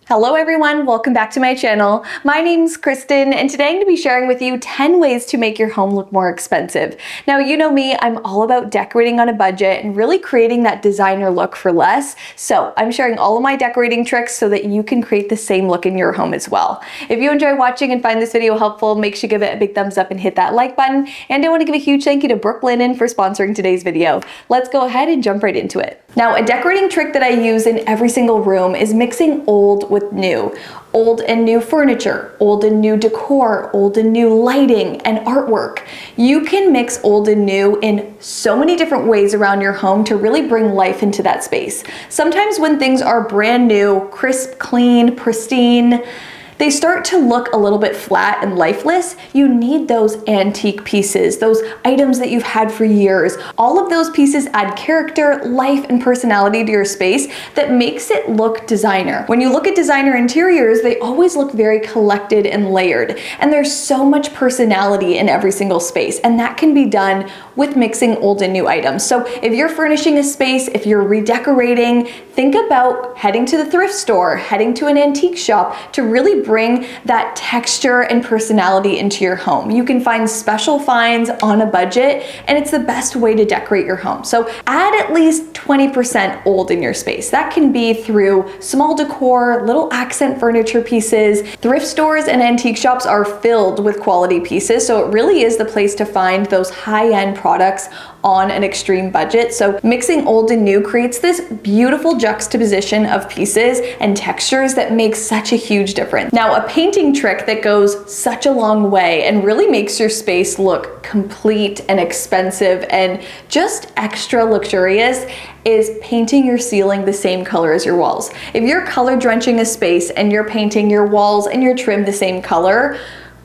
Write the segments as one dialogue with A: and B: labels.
A: Hello everyone, welcome back to my channel. My name's Kristen and today I'm going to be sharing with you 10 ways to make your home look more expensive. Now you know me, I'm all about decorating on a budget and really creating that designer look for less. So I'm sharing all of my decorating tricks so that you can create the same look in your home as well. If you enjoy watching and find this video helpful, make sure you give it a big thumbs up and hit that like button. And I want to give a huge thank you to Brooklinen for sponsoring today's video. Let's go ahead and jump right into it. Now a decorating trick that I use in every single room is mixing old with new. Old and new furniture, old and new decor, old and new lighting and artwork. You can mix old and new in so many different ways around your home to really bring life into that space. Sometimes when things are brand new, crisp, clean, pristine, they start to look a little bit flat and lifeless. You need those antique pieces, those items that you've had for years. All of those pieces add character, life, and personality to your space that makes it look designer. When you look at designer interiors, they always look very collected and layered. And there's so much personality in every single space. And that can be done with mixing old and new items. So if you're furnishing a space, if you're redecorating, think about heading to the thrift store, heading to an antique shop to really bring that texture and personality into your home. You can find special finds on a budget, and it's the best way to decorate your home. So add at least 20% old in your space. That can be through small decor, little accent furniture pieces. Thrift stores and antique shops are filled with quality pieces, so it really is the place to find those high-end products on an extreme budget. So mixing old and new creates this beautiful juxtaposition of pieces and textures that makes such a huge difference. Now, a painting trick that goes such a long way and really makes your space look complete and expensive and just extra luxurious is painting your ceiling the same color as your walls. If you're color drenching a space and you're painting your walls and your trim the same color,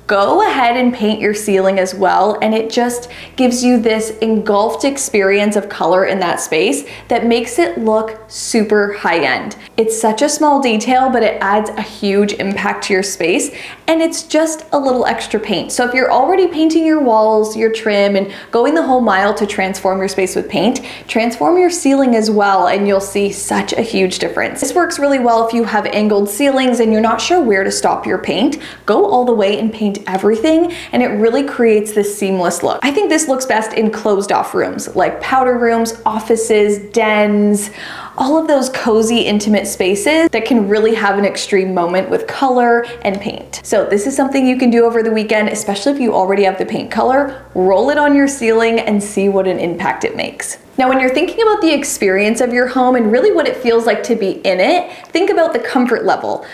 A: go ahead and paint your ceiling as well, and it just gives you this engulfed experience of color in that space that makes it look super high-end. It's such a small detail, but it adds a huge impact to your space, and it's just a little extra paint. So if you're already painting your walls, your trim, and going the whole mile to transform your space with paint, transform your ceiling as well, and you'll see such a huge difference. This works really well if you have angled ceilings and you're not sure where to stop your paint. Go all the way and paint everything, and it really creates this seamless look. I think this looks best in closed off rooms like powder rooms, offices, dens, all of those cozy, intimate spaces that can really have an extreme moment with color and paint. So this is something you can do over the weekend, especially if you already have the paint color. Roll it on your ceiling and see what an impact it makes. Now, when you're thinking about the experience of your home and really what it feels like to be in it, think about the comfort level.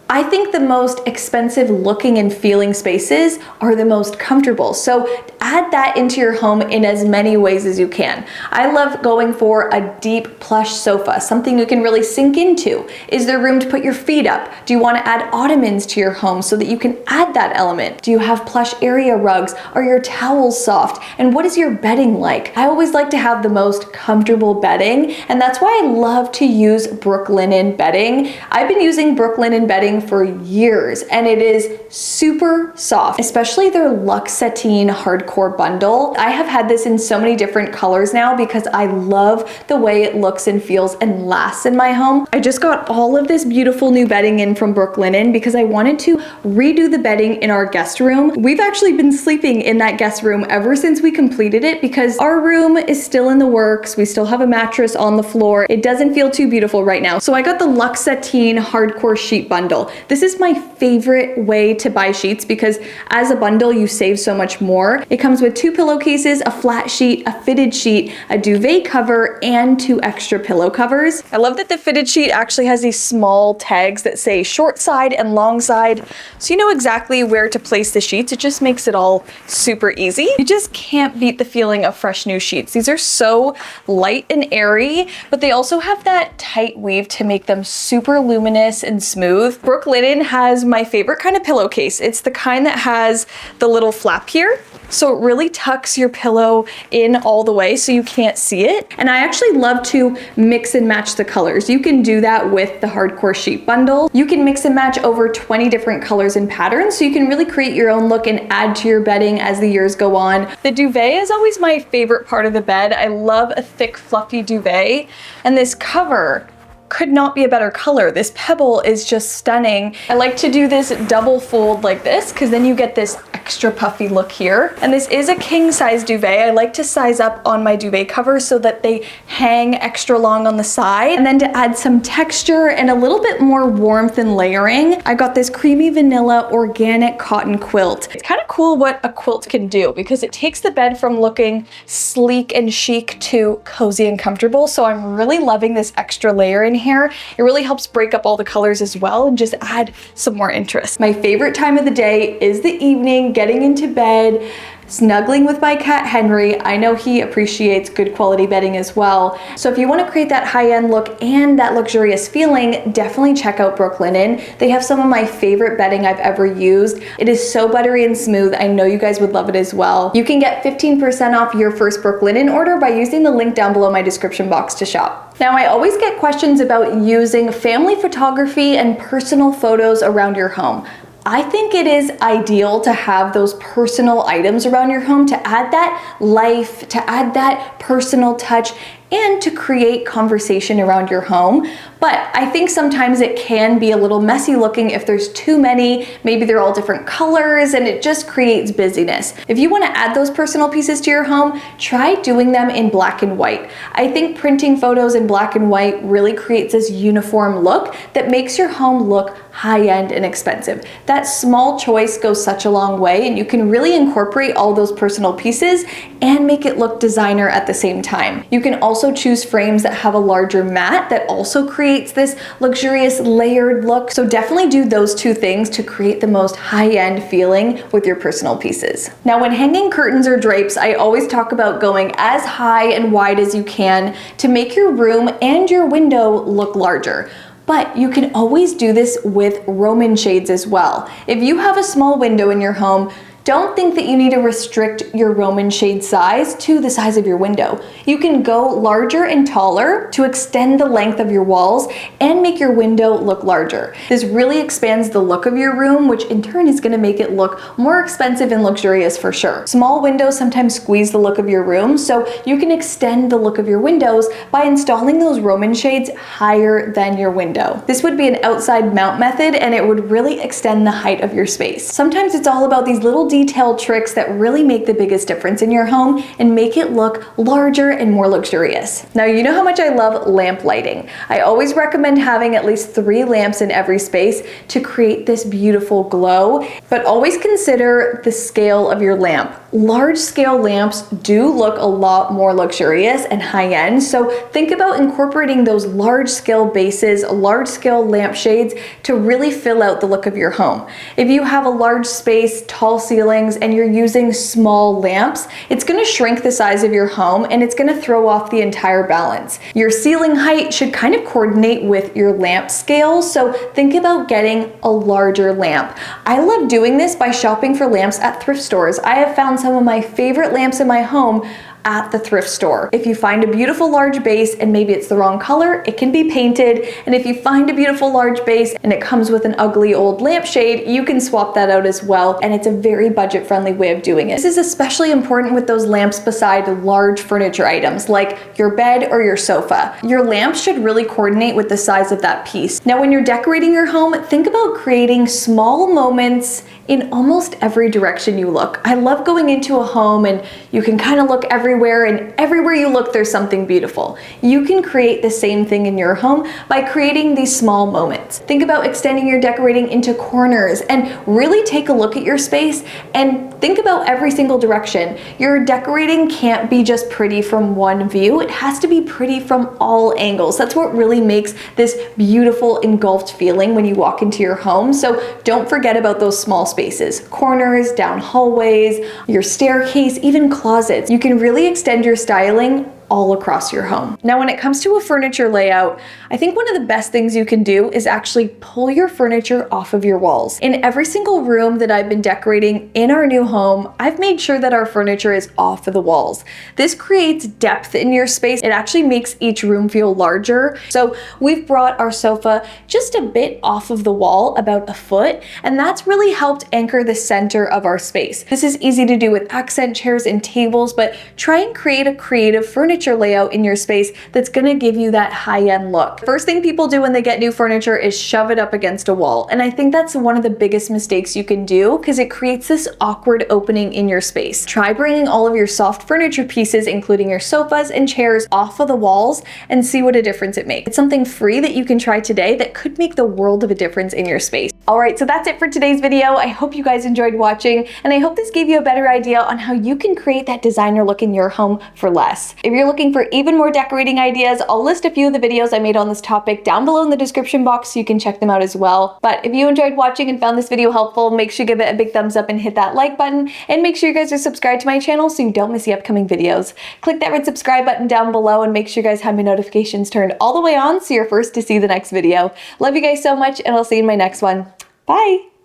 A: I think the most expensive looking and feeling spaces are the most comfortable. So add that into your home in as many ways as you can. I love going for a deep plush sofa, something you can really sink into. Is there room to put your feet up? Do you want to add ottomans to your home so that you can add that element? Do you have plush area rugs? Are your towels soft? And what is your bedding like? I always like to have the most comfortable bedding, and that's why I love to use Brooklinen bedding. I've been using Brooklinen bedding for years, and it is super soft, especially their Luxe Sateen Hardcore bundle. I have had this in so many different colors now because I love the way it looks and feels and lasts in my home. I just got all of this beautiful new bedding in from Brooklinen because I wanted to redo the bedding in our guest room. We've actually been sleeping in that guest room ever since we completed it because our room is still in the works. We still have a mattress on the floor. It doesn't feel too beautiful right now. So I got the Luxe Sateen Hardcore sheet bundle. This is my favorite way to buy sheets because as a bundle, you save so much more. It comes with 2 pillowcases, a flat sheet, a fitted sheet, a duvet cover, and 2 extra pillow covers. I love that the fitted sheet actually has these small tags that say short side and long side, so you know exactly where to place the sheets. It just makes it all super easy. You just can't beat the feeling of fresh new sheets. These are so light and airy, but they also have that tight weave to make them super luminous and smooth. Brooklinen has my favorite kind of pillowcase. It's the kind that has the little flap here. So it really tucks your pillow in all the way so you can't see it. And I actually love to mix and match the colors. You can do that with the Hardcore Sheet Bundle. You can mix and match over 20 different colors and patterns, so you can really create your own look and add to your bedding as the years go on. The duvet is always my favorite part of the bed. I love a thick, fluffy duvet. And this cover could not be a better color. This pebble is just stunning. I like to do this double fold like this because then you get this extra puffy look here. And this is a king size duvet. I like to size up on my duvet covers so that they hang extra long on the side. And then to add some texture and a little bit more warmth and layering, I got this creamy vanilla organic cotton quilt. It's kind of cool what a quilt can do because it takes the bed from looking sleek and chic to cozy and comfortable. So I'm really loving this extra layer in here. It really helps break up all the colors as well and just add some more interest. My favorite time of the day is the evening, getting into bed, snuggling with my cat Henry. I know he appreciates good quality bedding as well. So if you want to create that high-end look and that luxurious feeling, definitely check out Brooklinen. They have some of my favorite bedding I've ever used. It is so buttery and smooth. I know you guys would love it as well. You can get 15% off your first Brooklinen order by using the link down below my description box to shop. Now, I always get questions about using family photography and personal photos around your home. I think it is ideal to have those personal items around your home to add that life, to add that personal touch, and to create conversation around your home. But I think sometimes it can be a little messy looking if there's too many, maybe they're all different colors and it just creates busyness. If you want to add those personal pieces to your home, try doing them in black and white. I think printing photos in black and white really creates this uniform look that makes your home look high-end and expensive. That small choice goes such a long way, and you can really incorporate all those personal pieces and make it look designer at the same time. You can also choose frames that have a larger mat that also creates this luxurious layered look. So definitely do those two things to create the most high-end feeling with your personal pieces. Now, when hanging curtains or drapes, I always talk about going as high and wide as you can to make your room and your window look larger. But you can always do this with Roman shades as well. If you have a small window in your home, don't think that you need to restrict your Roman shade size to the size of your window. You can go larger and taller to extend the length of your walls and make your window look larger. This really expands the look of your room, which in turn is gonna make it look more expensive and luxurious for sure. Small windows sometimes squeeze the look of your room, so you can extend the look of your windows by installing those Roman shades higher than your window. This would be an outside mount method, and it would really extend the height of your space. Sometimes it's all about these little detailed tricks that really make the biggest difference in your home and make it look larger and more luxurious. Now, you know how much I love lamp lighting. I always recommend having at least 3 lamps in every space to create this beautiful glow, but always consider the scale of your lamp. Large scale lamps do look a lot more luxurious and high-end, so think about incorporating those large scale bases, large scale lamp shades to really fill out the look of your home. If you have a large space, tall ceilings, and you're using small lamps, it's gonna shrink the size of your home and it's gonna throw off the entire balance. Your ceiling height should kind of coordinate with your lamp scale, so think about getting a larger lamp. I love doing this by shopping for lamps at thrift stores. I have found some of my favorite lamps in my home at the thrift store. If you find a beautiful large base and maybe it's the wrong color, it can be painted. And if you find a beautiful large base and it comes with an ugly old lampshade, you can swap that out as well. And it's a very budget-friendly way of doing it. This is especially important with those lamps beside large furniture items like your bed or your sofa. Your lamps should really coordinate with the size of that piece. Now, when you're decorating your home, think about creating small moments in almost every direction you look. I love going into a home and you can kind of look everywhere, and everywhere you look there's something beautiful. You can create the same thing in your home by creating these small moments. Think about extending your decorating into corners and really take a look at your space and think about every single direction. Your decorating can't be just pretty from one view. It has to be pretty from all angles. That's what really makes this beautiful engulfed feeling when you walk into your home. So don't forget about those small spaces, corners, down hallways, your staircase, even closets. You can really extend your styling all across your home. Now, when it comes to a furniture layout, I think one of the best things you can do is actually pull your furniture off of your walls. In every single room that I've been decorating in our new home, I've made sure that our furniture is off of the walls. This creates depth in your space. It actually makes each room feel larger. So we've brought our sofa just a bit off of the wall, about a foot, and that's really helped anchor the center of our space. This is easy to do with accent chairs and tables, but try and create a creative furniture furniture layout in your space that's gonna give you that high-end look. First thing people do when they get new furniture is shove it up against a wall. And I think that's one of the biggest mistakes you can do because it creates this awkward opening in your space. Try bringing all of your soft furniture pieces, including your sofas and chairs, off of the walls and see what a difference it makes. It's something free that you can try today that could make the world of a difference in your space. All right, so that's it for today's video. I hope you guys enjoyed watching, and I hope this gave you a better idea on how you can create that designer look in your home for less. If you're looking for even more decorating ideas, I'll list a few of the videos I made on this topic down below in the description box so you can check them out as well. But if you enjoyed watching and found this video helpful, make sure you give it a big thumbs up and hit that like button, and make sure you guys are subscribed to my channel so you don't miss the upcoming videos. Click that red subscribe button down below and make sure you guys have my notifications turned all the way on so you're first to see the next video. Love you guys so much, and I'll see you in my next one. Bye!